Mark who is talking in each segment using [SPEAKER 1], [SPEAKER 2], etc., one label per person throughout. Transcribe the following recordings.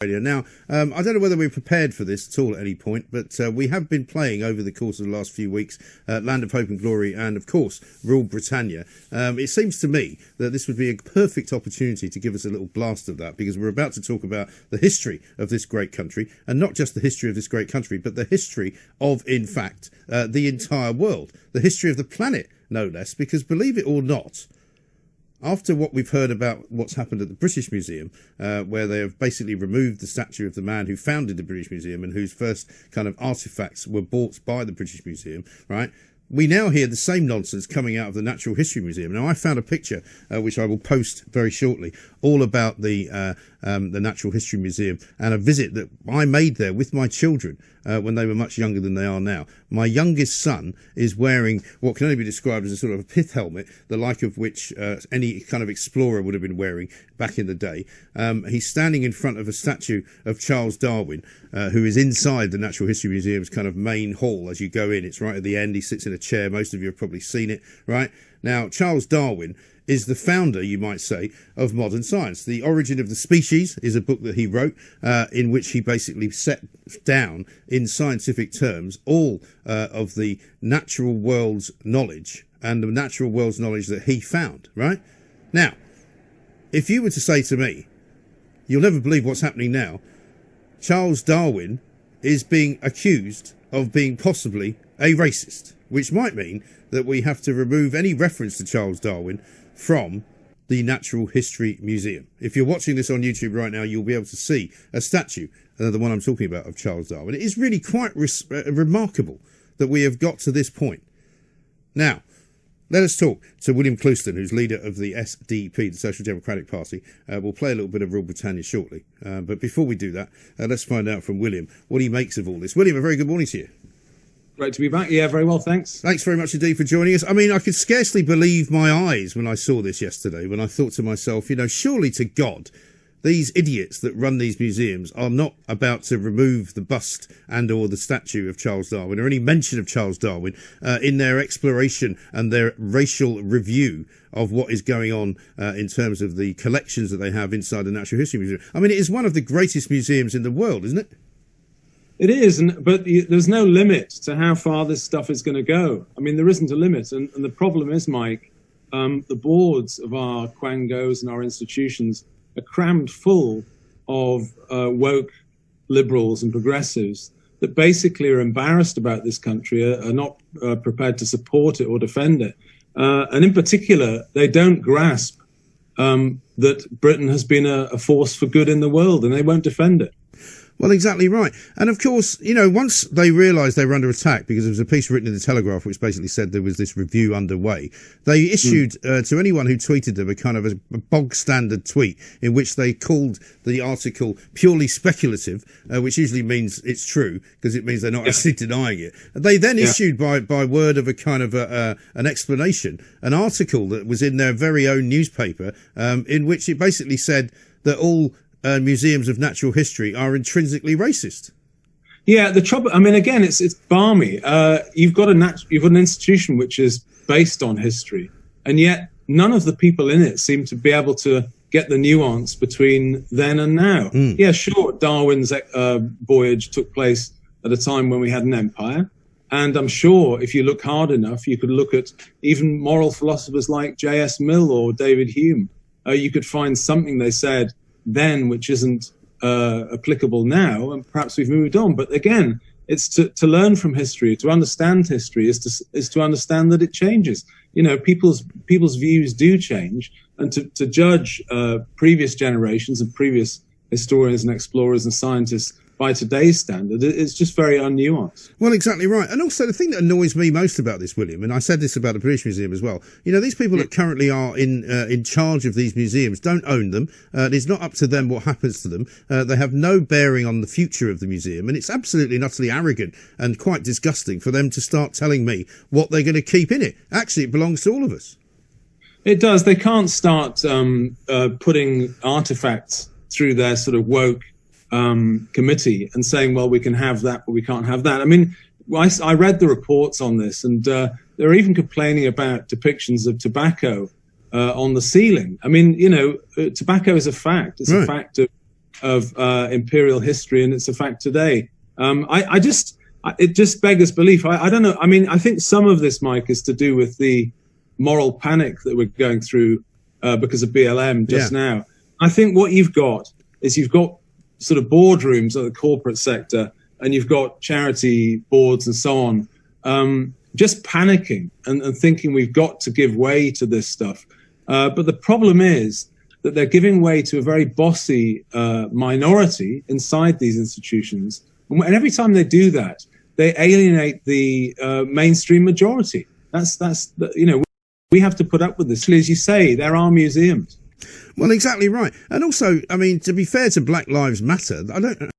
[SPEAKER 1] Now, I don't know whether we're prepared for this at all at any point, but we have been playing over the course of the last few weeks Land of Hope and Glory and, of course, Rule Britannia. It seems to me that this would be a perfect opportunity to give us a little blast of that, because we're about to talk about the history of this great country, and not just the history of this great country, but the history of, in fact, the entire world, the history of the planet, no less, because believe it or not, after what we've heard about what's happened at the British Museum, where they have basically removed the statue of the man who founded the British Museum and whose first kind of artefacts were bought by the British Museum, right? We now hear the same nonsense coming out of the Natural History Museum. Now, I found a picture, which I will post very shortly, all about the Natural History Museum and a visit that I made there with my children when they were much younger than they are now. My youngest son is wearing what can only be described as a sort of a pith helmet, the like of which any kind of explorer would have been wearing back in the day. He's standing in front of a statue of Charles Darwin, who is inside the Natural History Museum's kind of main hall as you go in. It's right at the end. He sits in a chair. Most of you have probably seen it, right? Now, Charles Darwin is the founder, you might say, of modern science. The Origin of the Species is a book that he wrote in which he basically set down in scientific terms all of the natural world's knowledge and the natural world's knowledge that he found, right? Now, if you were to say to me, you'll never believe what's happening now, Charles Darwin is being accused of being possibly a racist, which might mean that we have to remove any reference to Charles Darwin from the Natural History Museum. If you're watching this on YouTube right now, you'll be able to see a statue, the one I'm talking about, of Charles Darwin. It is really quite remarkable that we have got to this point. Now, let us talk to William Clouston, who's leader of the SDP, the Social Democratic Party. We'll play a little bit of Rule Britannia shortly. But before we do that, let's find out from William what he makes of all this. William, a very good morning to you.
[SPEAKER 2] Great to be back. Yeah, very well, thanks.
[SPEAKER 1] Thanks very much indeed for joining us. I mean, I could scarcely believe my eyes when I saw this yesterday, when I thought to myself, you know, surely to God, these idiots that run these museums are not about to remove the bust and or the statue of Charles Darwin or any mention of Charles Darwin in their exploration and their racial review of what is going on in terms of the collections that they have inside the Natural History Museum. I mean, it is one of the greatest museums in the world, isn't it?
[SPEAKER 2] It is, but there's no limit to how far this stuff is going to go. I mean, there isn't a limit. And the problem is, Mike, the boards of our quangos and our institutions are crammed full of woke liberals and progressives that basically are embarrassed about this country, are not prepared to support it or defend it. And in particular, they don't grasp that Britain has been a force for good in the world, and they won't defend it.
[SPEAKER 1] Well, exactly right. And of course, you know, once they realised they were under attack, because there was a piece written in the Telegraph which basically said there was this review underway, they issued to anyone who tweeted them a kind of a bog standard tweet in which they called the article purely speculative, which usually means it's true because it means they're not actually denying it. They then issued by word of a kind of an explanation, an article that was in their very own newspaper in which it basically said that all museums of natural history are intrinsically racist.
[SPEAKER 2] Yeah, the trouble. I mean, again, it's balmy. You've got an institution which is based on history, and yet none of the people in it seem to be able to get the nuance between then and now. Yeah, sure, Darwin's voyage took place at a time when we had an empire, and I'm sure if you look hard enough, you could look at even moral philosophers like J.S. Mill or David Hume. You could find something they said then which isn't applicable now, and perhaps we've moved on. But again, it's to learn from history, to understand history is to understand that it changes. You know, people's views do change, and to judge previous generations and previous historians and explorers and scientists by today's standard, it's just very unnuanced.
[SPEAKER 1] Well, exactly right. And also the thing that annoys me most about this, William, and I said this about the British Museum as well, you know, these people that currently are in charge of these museums don't own them. It's not up to them what happens to them. They have no bearing on the future of the museum, and it's absolutely and utterly arrogant and quite disgusting for them to start telling me what they're going to keep in it. Actually, it belongs to all of us.
[SPEAKER 2] It does. They can't start putting artifacts through their sort of woke committee and saying, well, we can have that, but we can't have that. I mean, I read the reports on this, and they're even complaining about depictions of tobacco on the ceiling. I mean, you know, tobacco is a fact. It's a fact of of imperial history, and it's a fact today. It just beggars belief. I don't know. I mean, I think some of this, Mike, is to do with the moral panic that we're going through because of BLM just now. I think what you've got is you've got sort of boardrooms of the corporate sector, and you've got charity boards and so on, just panicking and thinking we've got to give way to this stuff. But the problem is that they're giving way to a very bossy minority inside these institutions. And every time they do that, they alienate the mainstream majority. That's we have to put up with this. As you say, there are museums.
[SPEAKER 1] Well, exactly right. And also, I mean, to be fair to Black Lives Matter, I don't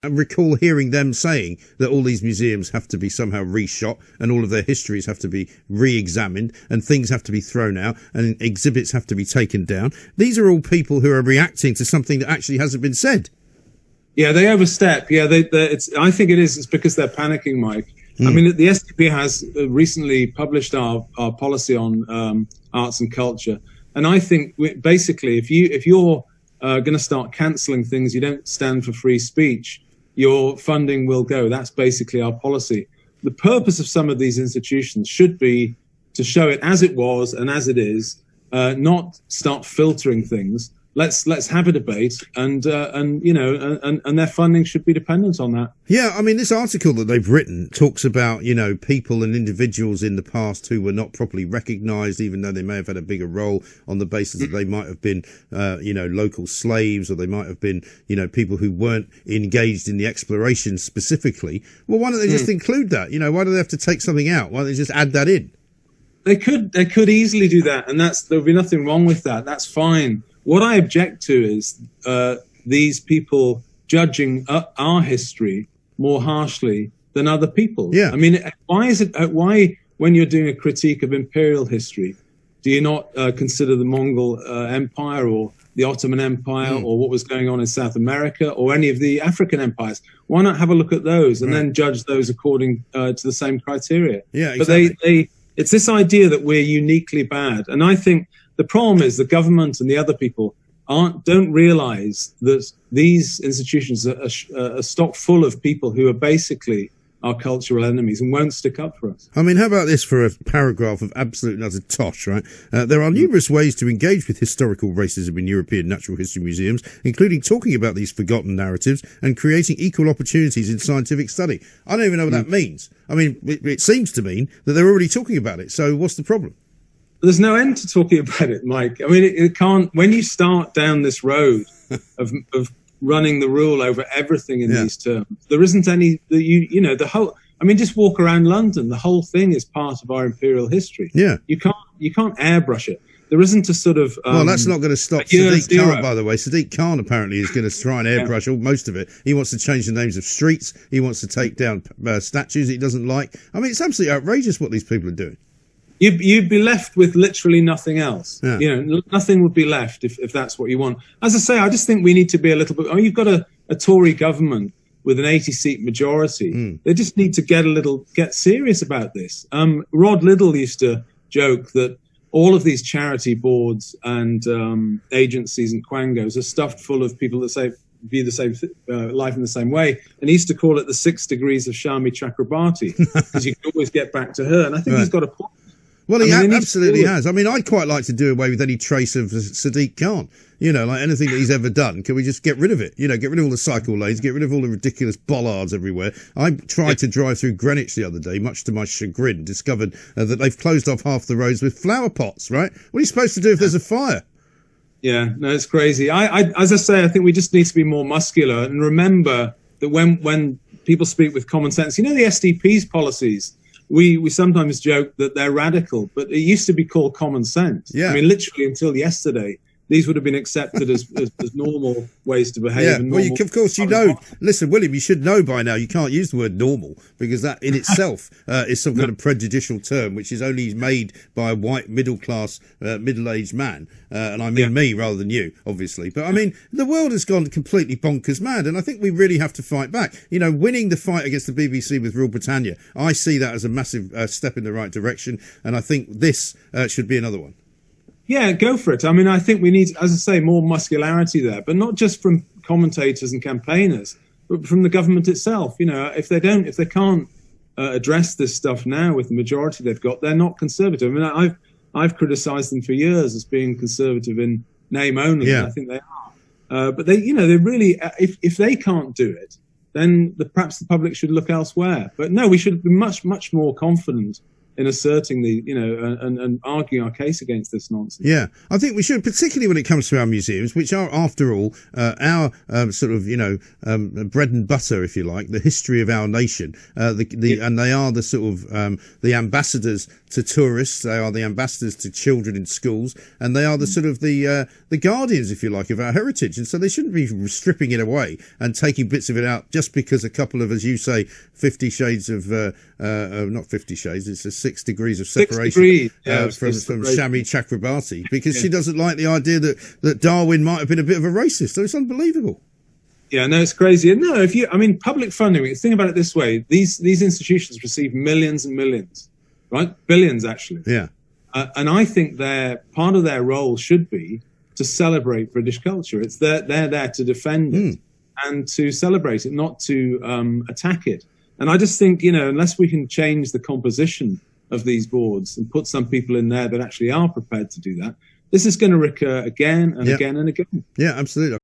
[SPEAKER 1] recall hearing them saying that all these museums have to be somehow reshot and all of their histories have to be re-examined and things have to be thrown out and exhibits have to be taken down. These are all people who are reacting to something that actually hasn't been said.
[SPEAKER 2] Yeah, they overstep. Yeah, I think it's because they're panicking, Mike. I mean, the SDP has recently published our policy on arts and culture. And I think basically, if you're going to start cancelling things, you don't stand for free speech, your funding will go. That's basically our policy. The purpose of some of these institutions should be to show it as it was and as it is, not start filtering things. Let's have a debate, and their funding should be dependent on that.
[SPEAKER 1] Yeah, I mean, this article that they've written talks about, people and individuals in the past who were not properly recognised, even though they may have had a bigger role, on the basis that they might have been, local slaves, or they might have been, people who weren't engaged in the exploration specifically. Well, why don't they just include that? Why do they have to take something out? Why don't they just add that in?
[SPEAKER 2] They could easily do that, and there'll be nothing wrong with that. That's fine. What I object to is these people judging our history more harshly than other people.
[SPEAKER 1] Yeah.
[SPEAKER 2] I mean, why when you're doing a critique of imperial history, do you not consider the Mongol Empire or the Ottoman Empire or what was going on in South America or any of the African empires? Why not have a look at those and then judge those according to the same criteria?
[SPEAKER 1] Yeah, exactly.
[SPEAKER 2] But it's this idea that we're uniquely bad, and I think the problem is the government and the other people don't realize that these institutions are stocked full of people who are basically our cultural enemies and won't stick up for us.
[SPEAKER 1] I mean, how about this for a paragraph of absolute and utter tosh, right? There are numerous ways to engage with historical racism in European natural history museums, including talking about these forgotten narratives and creating equal opportunities in scientific study. I don't even know what that means. I mean, it seems to mean that they're already talking about it. So what's the problem?
[SPEAKER 2] There's no end to talking about it, Mike. I mean, it can't. When you start down this road of running the rule over everything in these terms, there isn't any. The whole. I mean, just walk around London. The whole thing is part of our imperial history.
[SPEAKER 1] Yeah,
[SPEAKER 2] you can't airbrush it. There isn't a sort of.
[SPEAKER 1] Well, that's not going to stop Sadiq Khan, by the way. Sadiq Khan apparently is going to try and airbrush most of it. He wants to change the names of streets. He wants to take down statues that he doesn't like. I mean, it's absolutely outrageous what these people are doing.
[SPEAKER 2] You'd be left with literally nothing else.
[SPEAKER 1] Yeah.
[SPEAKER 2] Nothing would be left if that's what you want. As I say, I just think we need to be a little bit. You've got a Tory government with an 80-seat majority. They just need to get serious about this. Rod Liddell used to joke that all of these charity boards and agencies and quangos are stuffed full of people that view the same life in the same way, and he used to call it the 6 degrees of Shami Chakrabarti, because you can always get back to her. And I think he's got a point.
[SPEAKER 1] Well, he absolutely has. I mean, I'd quite like to do away with any trace of Sadiq Khan. Like anything that he's ever done. Can we just get rid of it? Get rid of all the cycle lanes, get rid of all the ridiculous bollards everywhere. I tried to drive through Greenwich the other day, much to my chagrin, discovered that they've closed off half the roads with flower pots, right? What are you supposed to do if there's a fire? Yeah,
[SPEAKER 2] no, it's crazy. As I say, I think we just need to be more muscular and remember that when people speak with common sense, the SDP's policies, we sometimes joke that they're radical, but it used to be called common sense.
[SPEAKER 1] Yeah.
[SPEAKER 2] I mean, literally until yesterday, these would have been accepted as normal ways to behave.
[SPEAKER 1] Yeah,
[SPEAKER 2] and
[SPEAKER 1] well, of course, listen, William, you should know by now you can't use the word normal, because that in itself is some kind of prejudicial term, which is only made by a white middle-class, middle-aged man. And I mean me rather than you, obviously. But I mean, the world has gone completely bonkers mad, and I think we really have to fight back. Winning the fight against the BBC with Rule Britannia, I see that as a massive step in the right direction, and I think this should be another one.
[SPEAKER 2] Yeah, go for it. I mean, I think we need, as I say, more muscularity there, but not just from commentators and campaigners, but from the government itself. If they can't address this stuff now with the majority they've got, they're not conservative. I mean, I've criticised them for years as being conservative in name only.
[SPEAKER 1] Yeah.
[SPEAKER 2] And I think they are, but they really, if they can't do it, then perhaps the public should look elsewhere. But no, we should be much, much more confident in asserting and arguing our case against this nonsense.
[SPEAKER 1] Yeah, I think we should, particularly when it comes to our museums, which are, after all, our sort of, bread and butter, if you like, the history of our nation. And they are the sort of the ambassadors to tourists. They are the ambassadors to children in schools, and they are the sort of the guardians, if you like, of our heritage. And so they shouldn't be stripping it away and taking bits of it out just because a couple of, as you say, 50 shades of not 50 shades, it's a 6 degrees of separation from Shami Chakrabarti, because she doesn't like the idea that Darwin might have been a bit of a racist. So it's unbelievable. Yeah,
[SPEAKER 2] no, it's crazy. No, public funding, think about it this way. These institutions receive millions and millions, right? Billions, actually.
[SPEAKER 1] Yeah.
[SPEAKER 2] And I think part of their role should be to celebrate British culture. They're there to defend it and to celebrate it, not to attack it. And I just think, unless we can change the composition of these boards and put some people in there that actually are prepared to do that, this is going to recur again and again and again.
[SPEAKER 1] Yeah, absolutely.